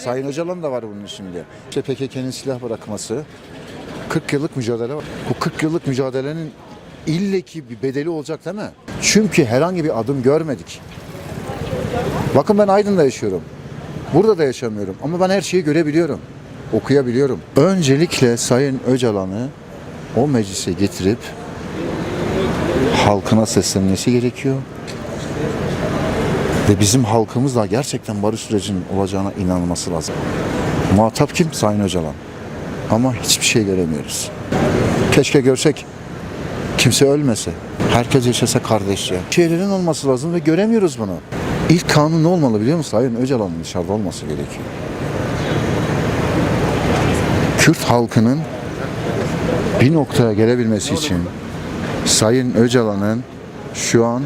Sayın Öcalan da var bunun içinde. İşte PKK'nın silah bırakması, 40 yıllık mücadele var. Bu 40 yıllık mücadelenin illeki bir bedeli olacak değil mi? Çünkü herhangi bir adım görmedik. Bakın ben Aydın'da yaşıyorum. Burada da yaşamıyorum ama ben her şeyi görebiliyorum, okuyabiliyorum. Öncelikle Sayın Öcalan'ı o meclise getirip halkına seslenmesi gerekiyor. Ve bizim halkımızla gerçekten barış sürecinin olacağına inanılması lazım. Muhatap kim? Sayın Öcalan. Ama hiçbir şey göremiyoruz. Keşke görsek. Kimse ölmese. Herkes yaşasa kardeşçe. Şeylerin olması lazım ve göremiyoruz bunu. İlk kanun ne olmalı biliyor musun? Sayın Öcalan'ın dışarıda olması gerekiyor. Kürt halkının bir noktaya gelebilmesi için Sayın Öcalan'ın şu an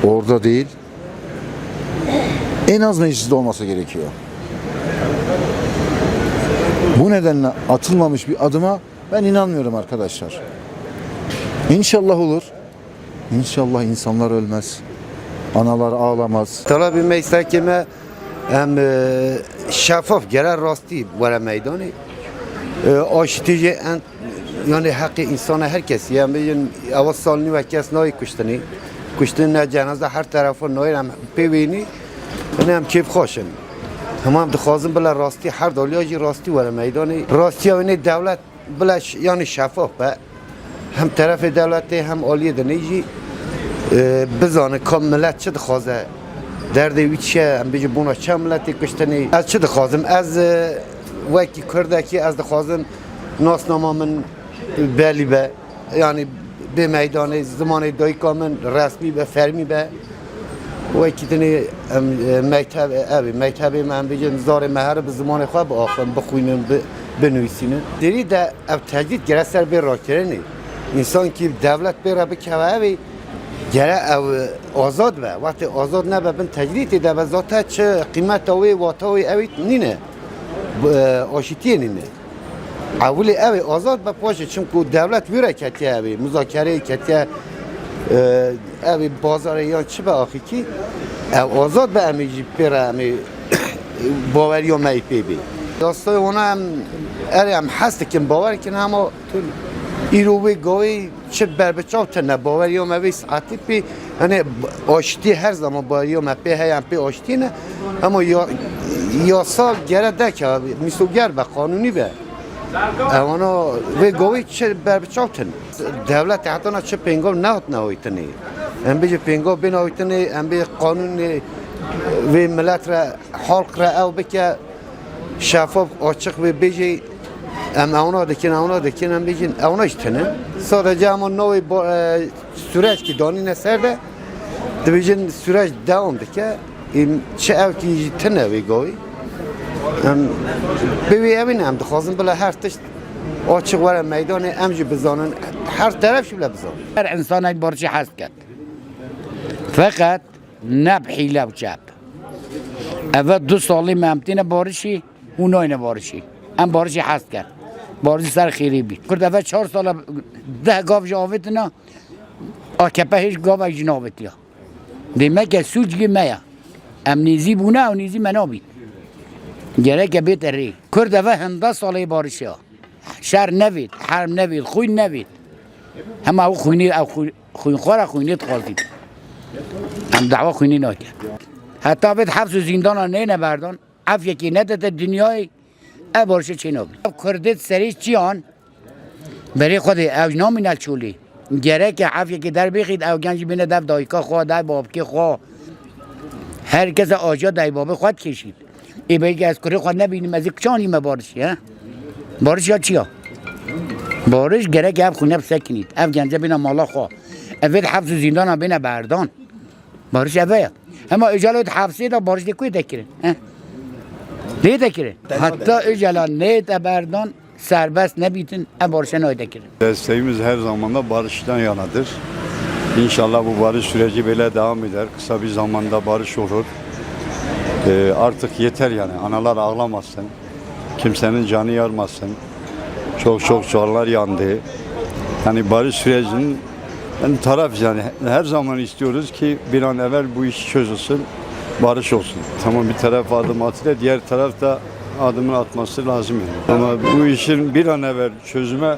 orada değil, en az mecliste olması gerekiyor. Bu nedenle atılmamış bir adıma ben inanmıyorum arkadaşlar. İnşallah olur. İnşallah insanlar ölmez. Analar ağlamaz. طلب میستکمه هم شفاف گره راستی وره میدانی آشتیجه yani hakkı insana herkes yani bugün avaz salını ve kes noy kuştani kuştun cenaze her tarafı noy hem pevini hem keyif hoşun tamam dixwazim bile rastî her dalyajî rastî were meydanê rastiya wê devlet bile yani şeffaf be hem tarafê devletê hem aliyê dinê jî bizane ka millet çi dixwaze derdê wî çi ye em bêjin bûna çi milletê kuştinê ez çi dixwazim ez wekî Kurdekî ez dixwazim nasnama min belî be yani bê meydanê zimanê dayika min resmî be fermî be wekî dinê em mekteb evê mektebê me em bêjin zarê me here bi zimanê xwe biaxin bixwînin binivîsînin derî de ev tecdîd gere ser bê rakirinê însan kî devlet bê re bikeve evê gere ev azad be wextê azad nebe bin tecdîtê de be zata çi qîmeta wê wata wê evê nîne aşîtiyê nîne Avulê evê azad be paşê çimku devlet wî re ketiye evê muzakereyê ketiye evê bazarê yan çi be axîkî ev azad be em ê jî pê re em ê baweriya me ê pê bê rastayê wana em erê em hes dikin bawer dikin hema îro wê gavê çi berbiçav tune baweriya me vê saetî pê hani aşitî her zaman baweriya me pê heye em pê aşitî ne hema yasa gere deke mîsoger be qanûnî be Evana ve govi çe berbiçavtın. Devlet hatana çe pengov nehat nehoytını. Em bece pengov bin hoytını, em be kanun ve milletre halk ra ev beke şeffaf açık ve bece em evana dikin em bece evana iştını. Sadece ama novi süreç ki danine serde dibicin süreç devam dike. Çe ev ki tine ve govi. Bevê evîn em dixwazim bila her tişt açık were meydanê em jî bizanin her taraf jî bile bizanin. Her insana barışı hest ket. Fakat ne hîle û çap. Evet 2 salî me em tîne barişî û nayne barişî. Em barişî hest ket. Barişî ser xêrî bî. Kurd evet 4 sala 10 gav jî avêtine AKP hiç gavek jî navêtiye. Demek ki suç me ye. Em nêzî bûne û nêzî me nabîn. Gerek bit eri. Kurd ve henda salê barışa. Şer nevît, herm nevît, xwîn nevît. Hema ew xwînî ew xwînxwara xwînê dixwazîn. Em dawa xwînî nake. Heta vêt hebs û zîndana nêne berdan, ev yekî nedete dinyayê ev barışa çê nabî. Ev Kurdê serî çiyan berê Xwedê ew namîne çûlî. Gerek ev yekî derbêxît ew gen jî bîne dev dayika xwe, dev babikê xwe. Herkese aca deybabê xwe dikêşît. belki az Kürt'ü ne bileyim az kçanime barış ya. Barış ya çiya. Barış gerek ev khune bsekinit. Ev gence bina mala xo. Evet hafız zindana bina berdan. Barış eve. Ama öcalet hafızı da barış dikuy dekirin. Ne dekirin? Hatta öcalet ne de berdan serbest ne bitin e barışa ne dekirin. Desteğimiz her zaman da barıştan yanadır. İnşallah bu barış süreci böyle devam eder. Kısa bir zamanda barış olur. Artık yeter yani. Analar ağlamasın. Kimsenin canı yarmasın. Çok canlar yandı. Yani barış sürecinin taraf yani her zaman istiyoruz ki bir an evvel bu iş çözülsün. barış olsun. Tamam bir taraf adım atıyor, diğer taraf da adımını atması lazım yani. Ama bu işin bir an evvel çözüme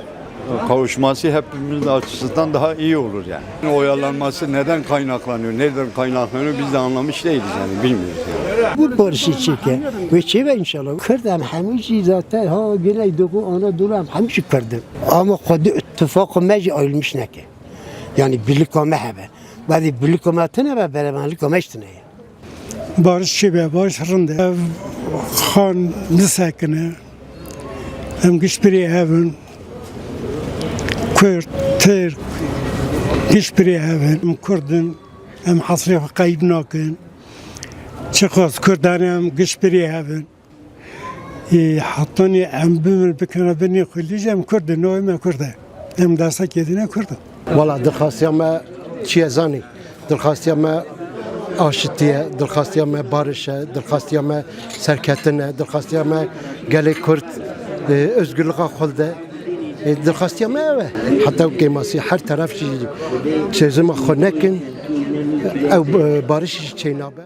kavuşması hepimizin açısından daha iyi olur yani. Oyalanması neden kaynaklanıyor, nereden kaynaklanıyor biz de anlamış değiliz yani bilmiyoruz yani. Bu barışı çeke ve çeve inşallah. Kırdım hemici zaten ha Güney Doğu Anadolu hemici kırdım. Ama kadı ittifakı meci ayrılmış neke. Yani birlik olma hebe. Bazı birlik olma tane ve beraberlik olma işte ne? Barış şebe, barış rındı. Ev xan nisakine. Em gişbiri evin. Kürt, Türk. Gişbiri evin. Em Kurdun. Em hasrif kayıp nakin. Çıkaz Kürdan em gişbiri evin. Hattani em bimil bikana beni kılacağım Kurdun. Noyme Kurdun. Em dersak yedine Kurdun. Valla dırkastiyama çiyezani. Dırkastiyama aşitiye, dırkastiyama barışa, dırkastiyama serketine, dırkastiyama gelek Kürt özgürlüğe kulde. Dırkastiyama eve. Hatta keması her taraf çözüm konekin. Barış çeynabe.